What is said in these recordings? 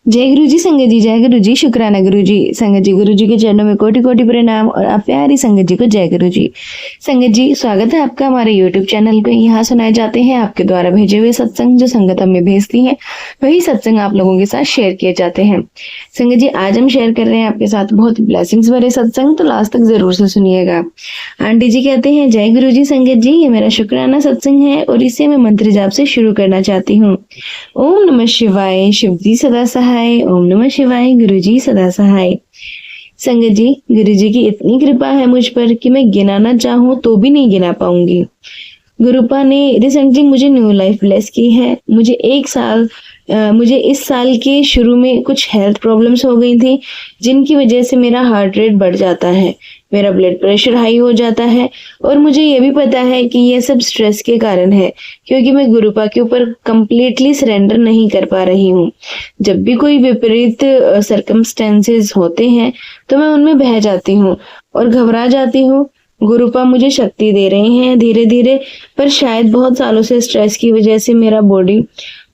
जय गुरु जी संगत जी, जय गुरु जी, शुक्राना गुरु जी। संगत जी, गुरु जी के चरणों में कोटि कोटि प्रणाम और आप प्यारी संगत जी को जय गुरु जी। संगत जी, स्वागत है आपका हमारे YouTube चैनल पे। यहाँ सुनाए जाते हैं आपके द्वारा भेजे हुए सत्संग, जो संगत हमें भेजती है वही सत्संग आप लोगों के साथ शेयर किए जाते हैं। संगत जी, आज हम शेयर कर रहे हैं आपके साथ बहुत ब्लेसिंग्स भरे सत्संग, तो लास्ट तक जरूर से सुनिएगा। आंटी जी कहते हैं, जय गुरु जी संगत जी, ये मेरा शुक्राना सत्संग है और इसे मैं मंत्र जाप से शुरू करना चाहती हूँ। ओम नमः शिवाय, शिव जी सदा सहाय। ओम नमः शिवाय, गुरु जी सदा सहाय। संगत जी, गुरु जी की इतनी कृपा है मुझ पर कि मैं गिनाना चाहूँ तो भी नहीं गिना पाऊंगी। गुरुपा ने रिसेंटली मुझे न्यू लाइफ ब्लेस की है। मुझे इस साल के शुरू में कुछ हेल्थ प्रॉब्लम्स हो गई थी, जिनकी वजह से मेरा हार्ट रेट बढ़ जाता है, मेरा ब्लड प्रेशर हाई हो जाता है और मुझे ये भी पता है कि ये सब स्ट्रेस के कारण है, क्योंकि मैं गुरुपा के ऊपर कंप्लीटली सरेंडर नहीं कर पा रही हूँ। जब भी कोई विपरीत सर्कमस्टेंसेस होते हैं तो मैं उनमें बह जाती हूँ और घबरा जाती हूँ। गुरुपा मुझे शक्ति दे रहे हैं धीरे धीरे, पर शायद बहुत सालों से स्ट्रेस की वजह से मेरा बॉडी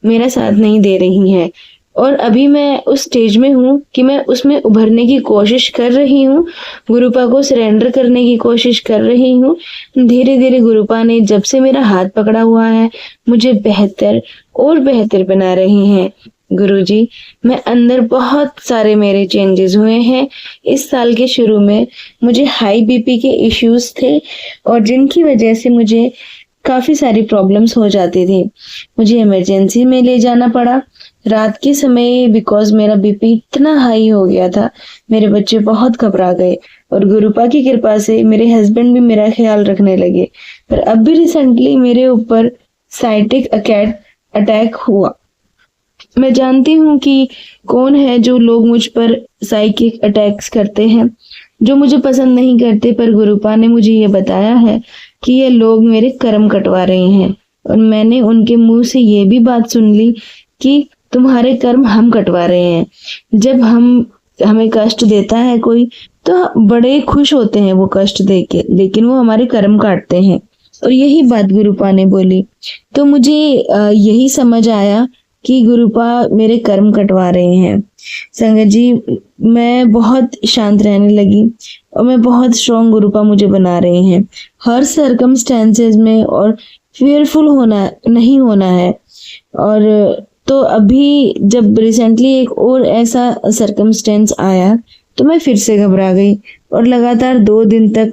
मेरा साथ नहीं दे रही है और अभी मैं उस स्टेज में हूँ कि मैं उसमें उभरने की कोशिश कर रही हूँ, गुरुपा को सरेंडर करने की कोशिश कर रही हूँ। धीरे धीरे गुरुपा ने जब से मेरा हाथ पकड़ा हुआ है मुझे बेहतर और बेहतर बना रहे हैं। गुरुजी, मैं अंदर बहुत सारे मेरे चेंजेस हुए हैं। इस साल के शुरू में मुझे हाई बीपी के इश्यूज थे और जिनकी वजह से मुझे काफी सारी प्रॉब्लम्स हो जाती थी। मुझे इमरजेंसी में ले जाना पड़ा रात के समय, बिकॉज मेरा बीपी इतना हाई हो गया था। मेरे बच्चे बहुत घबरा गए और गुरुपा की कृपा से मेरे हस्बैंड भी मेरा ख्याल रखने लगे। पर अब भी रिसेंटली मेरे ऊपर साइटिक अटैक हुआ। मैं जानती हूँ कि कौन है जो लोग मुझ पर साइकिक अटैक्स करते हैं, जो मुझे पसंद नहीं करते, पर गुरुपा ने मुझे ये बताया है कि ये लोग मेरे कर्म कटवा रहे हैं और मैंने उनके मुंह से ये भी बात सुन ली कि तुम्हारे कर्म हम कटवा रहे हैं। जब हमें कष्ट देता है कोई तो बड़े खुश होते हैं वो कष्ट देके, लेकिन वो हमारे कर्म काटते हैं। और यही बात गुरुपा ने बोली तो मुझे यही समझ आया कि गुरुपा मेरे कर्म कटवा रहे हैं। संगत जी, मैं बहुत शांत रहने लगी और मैं बहुत स्ट्रॉन्ग गुरुपा मुझे बना रहे हैं हर सर्कमस्टेंसेस में, और फियरफुल नहीं होना है। और तो अभी जब रिसेंटली एक और ऐसा सर्कमस्टेंस आया तो मैं फिर से घबरा गई और लगातार 2 दिन तक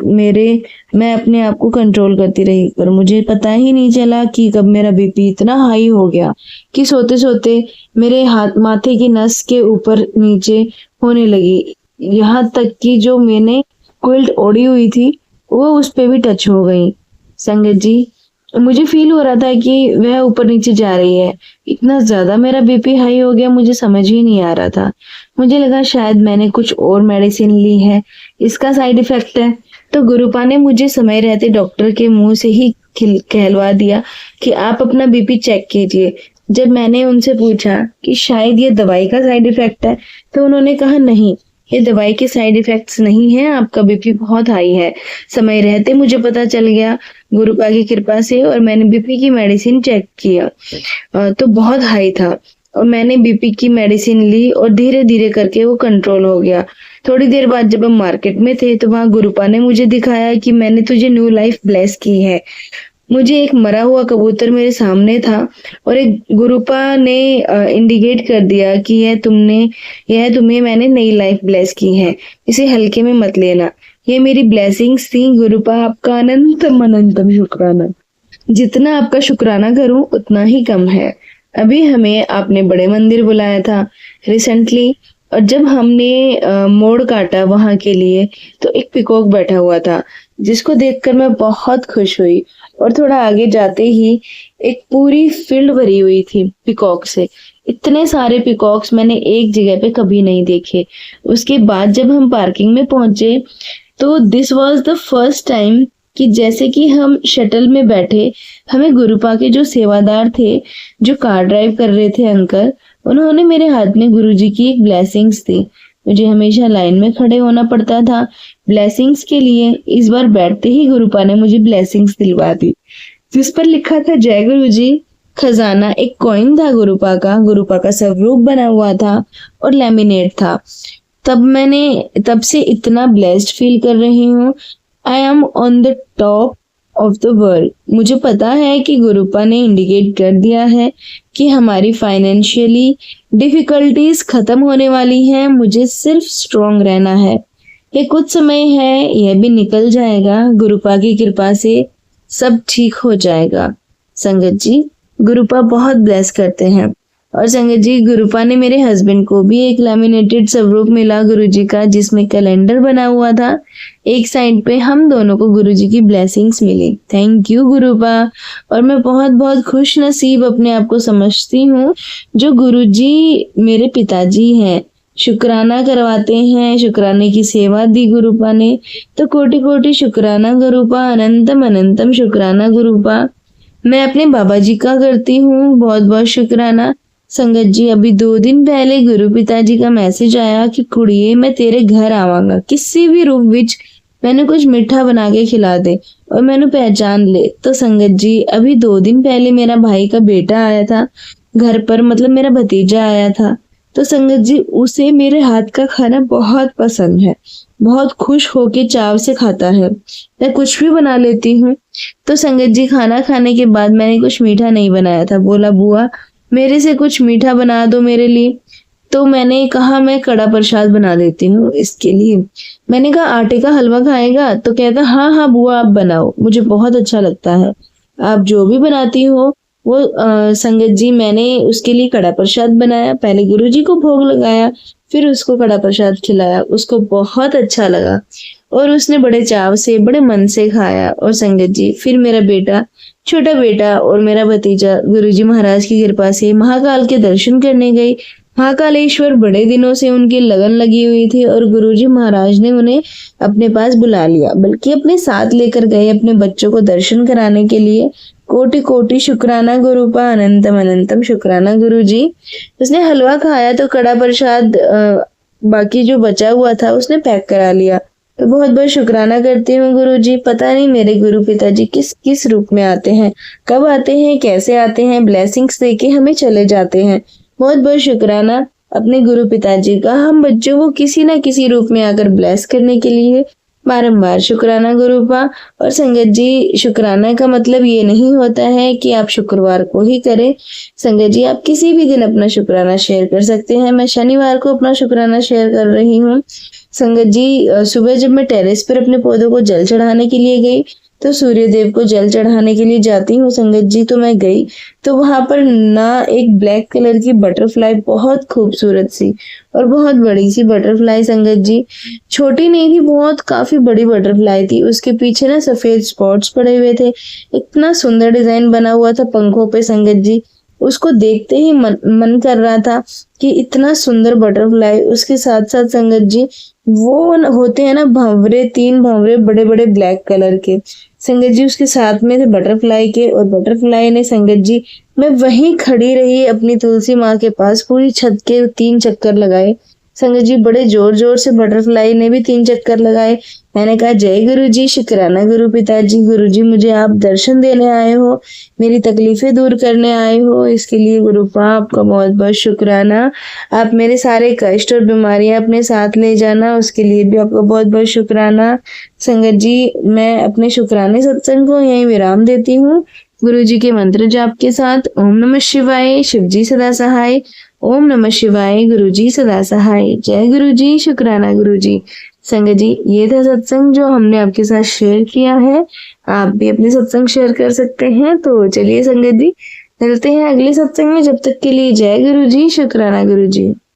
मैं अपने आप को कंट्रोल करती रही, पर मुझे पता ही नहीं चला कि कब मेरा बीपी इतना हाई हो गया कि सोते सोते मेरे माथे की नस के ऊपर नीचे होने लगी। यहाँ तक कि जो मैंने क्विल्ट ओढ़ी हुई थी वो उस पे भी टच हो गई। संगत जी, मुझे फील हो रहा था कि वह ऊपर नीचे जा रही है। इतना ज्यादा मेरा बीपी हाई हो गया, मुझे समझ ही नहीं आ रहा था। मुझे लगा शायद मैंने कुछ और मेडिसिन ली है, इसका साइड इफेक्ट है। तो गुरुपा ने मुझे समय रहते डॉक्टर के मुंह से ही कहलवा दिया कि आप अपना बीपी चेक कीजिए। जब मैंने उनसे पूछा कि शायद ये दवाई का साइड इफेक्ट है, तो उन्होंने कहा नहीं, ये दवाई के साइड इफेक्ट्स नहीं है, आपका बीपी बहुत हाई है। समय रहते मुझे पता चल गया गुरुपा की कृपा से, और मैंने बीपी की मेडिसिन चेक किया तो बहुत हाई था और मैंने बीपी की मेडिसिन ली और धीरे धीरे करके वो कंट्रोल हो गया। थोड़ी देर बाद जब हम मार्केट में थे तो वहां गुरुपा ने मुझे दिखाया कि मैंने तुझे न्यू लाइफ ब्लेस की है। मुझे एक मरा हुआ कबूतर मेरे सामने था और एक गुरुपा ने इंडिकेट कर दिया कि यह तुम्हें मैंने नई लाइफ ब्लेस की है, इसे हल्के में मत लेना। ये मेरी ब्लेसिंग्स थी। गुरुपा, आपका अनंतम अनंतम शुक्राना। जितना आपका शुक्राना करूं उतना ही कम है। अभी हमें आपने बड़े मंदिर बुलाया था रिसेंटली, और जब हमने मोड़ काटा वहां के लिए तो एक पिकॉक बैठा हुआ था, जिसको देखकर मैं बहुत खुश हुई। और थोड़ा आगे जाते ही एक पूरी फील्ड भरी हुई थी पिकॉक से। इतने सारे पिकॉक्स मैंने एक जगह पे कभी नहीं देखे। उसके बाद जब हम पार्किंग में पहुंचे तो this was the first time कि जैसे कि हम शटल में बैठे, हमें गुरुपा के जो सेवादार थे, जो कार ड्राइव कर रहे थे अंकल, उन्होंने मेरे हाथ में गुरुजी की एक ब्लेसिंग्स दी। मुझे हमेशा लाइन में खड़े होना पड़ता था ब्लेसिंग्स के लिए। इस बार बैठते ही गुरुपा ने मुझे ब्लेसिंग्स दिलवा दी, जिस पर लिखा था जय गुरु जी। खजाना एक कॉइन था गुरुपा का स्वरूप बना हुआ था और लैमिनेट था। तब से इतना ब्लेस्ड फील कर रही हूँ। I am on the top of the world. मुझे पता है कि गुरुपा ने इंडिकेट कर दिया है कि हमारी फाइनेंशियली डिफिकल्टीज खत्म होने वाली हैं। मुझे सिर्फ स्ट्रांग रहना है। ये कुछ समय है, यह भी निकल जाएगा। गुरुपा की कृपा से सब ठीक हो जाएगा। संगत जी, गुरुपा बहुत ब्लेस करते हैं। और संगत जी, गुरुपा ने मेरे हस्बैंड को भी एक लैमिनेटेड स्वरूप मिला गुरुजी का, जिसमें कैलेंडर बना हुआ था। एक साइड पे हम दोनों को गुरुजी की ब्लेसिंग्स मिली। Thank you गुरुपा। और मैं बहुत बहुत खुश नसीब अपने आप को समझती हूँ जो गुरुजी मेरे पिताजी हैं। शुक्राना करवाते हैं, शुक्राने की सेवा दी गुरुपा ने। तो कोटि कोटि शुक्राना गुरुपा, अनंतम अनंतम शुक्राना गुरुपा। मैं अपने बाबा जी का करती हूँ बहुत बहुत शुक्राना। संगत जी, अभी 2 दिन पहले गुरु पिताजी का मैसेज आया कि कुड़िए मैं तेरे घर आवांगा, किसी भी रूप विच मैंने कुछ मीठा बना के खिला दे और मैंने पहचान ले। तो संगत जी, अभी 2 दिन पहले मेरा भाई का बेटा आया था घर पर, मतलब मेरा भतीजा आया था। तो संगत जी, उसे मेरे हाथ का खाना बहुत पसंद है, बहुत खुश होके चाव से खाता है। मैं कुछ भी बना लेती हूँ। तो संगत जी, खाना खाने के बाद मैंने कुछ मीठा नहीं बनाया था। बोला बुआ मेरे से कुछ मीठा बना दो मेरे लिए। तो मैंने कहा मैं कड़ा प्रसाद बना देती हूँ इसके लिए। मैंने कहा आटे का हलवा खाएगा? तो कहता हाँ हाँ बुआ आप बनाओ, मुझे बहुत अच्छा लगता है, आप जो भी बनाती हो वो। संगत जी, मैंने उसके लिए कड़ा प्रसाद बनाया, पहले गुरुजी को भोग लगाया, फिर उसको कड़ा प्रसाद खिलाया। उसको बहुत अच्छा लगा और उसने बड़े चाव से बड़े मन से खाया। और संगत जी, फिर मेरा बेटा, छोटा बेटा और मेरा भतीजा गुरुजी महाराज की कृपा से महाकाल के दर्शन करने गई। महाकालेश्वर बड़े दिनों से उनकी लगन लगी हुई थी और गुरुजी महाराज ने उन्हें अपने पास बुला लिया, बल्कि अपने साथ लेकर गए अपने बच्चों को दर्शन कराने के लिए। कोटि कोटि शुक्राना गुरुपा, अनंतम अनंतम शुक्राना गुरुजी। उसने हलवा खाया तो कड़ा प्रसाद बाकी जो बचा हुआ था उसने पैक करा लिया। तो बहुत बहुत शुक्राना करती हूँ गुरुजी। पता नहीं मेरे गुरु पिताजी किस किस रूप में आते हैं, कब आते हैं, कैसे आते हैं, ब्लेसिंग्स देके हमें चले जाते हैं। बहुत बहुत शुक्राना अपने गुरु पिताजी का, हम बच्चों को किसी ना किसी रूप में आकर ब्लेस करने के लिए। बारंबार शुक्राना गुरुपा। और संगत जी, शुक्राना का मतलब ये नहीं होता है कि आप शुक्रवार को ही करें। संगत जी, आप किसी भी दिन अपना शुक्राना शेयर कर सकते हैं। मैं शनिवार को अपना शुक्राना शेयर कर रही हूँ। संगत जी, सुबह जब मैं टेरेस पर अपने पौधों को जल चढ़ाने के लिए गई, तो सूर्य देव को जल चढ़ाने के लिए जाती हूँ संगत जी, तो मैं गई तो वहां पर ना एक ब्लैक कलर की बटरफ्लाई, बहुत खूबसूरत सी और बहुत बड़ी सी बटरफ्लाई संगत जी, छोटी नहीं थी, बहुत काफी बड़ी बटरफ्लाई थी। उसके पीछे ना सफेद स्पॉट्स पड़े हुए थे, इतना सुंदर डिजाइन बना हुआ था पंखों पे संगत जी। उसको देखते ही मन कर रहा था कि इतना सुंदर बटरफ्लाई। उसके साथ साथ संगत जी, वो होते हैं ना भंवरे, 3 भंवरे बड़े बड़े ब्लैक कलर के संगत जी, उसके साथ में थे बटरफ्लाई के। और बटरफ्लाई ने संगत जी, मैं वहीं खड़ी रही अपनी तुलसी माँ के पास, पूरी छत के 3 चक्कर लगाए संगत जी। बड़े जोर जोर से बटरफ्लाई ने भी 3 चक्कर लगाए। मैंने कहा जय गुरु जी, शुक्राना गुरु पिताजी। गुरु जी, मुझे आप दर्शन देने आए हो, मेरी तकलीफें दूर करने आए हो, इसके लिए गुरुपा आपका बहुत बहुत शुक्राना। आप मेरे सारे कष्ट और बीमारियां अपने साथ ले जाना, उसके लिए भी आपका बहुत बहुत शुक्राना। संगत जी, मैं अपने शुक्राने सत्संग को यहीं विराम देती हूँ गुरु जी के मंत्र जाप के साथ। ओम नमः शिवाय, शिव जी सदा सहाय। ओम नमः शिवाय, गुरु जी सदा सहाय। जय गुरु जी, शुक्राना गुरु जी। संगत जी, ये था सत्संग जो हमने आपके साथ शेयर किया है। आप भी अपने सत्संग शेयर कर सकते हैं। तो चलिए संगत जी, मिलते हैं अगले सत्संग में। जब तक के लिए जय गुरु जी, शुक्राना गुरु जी।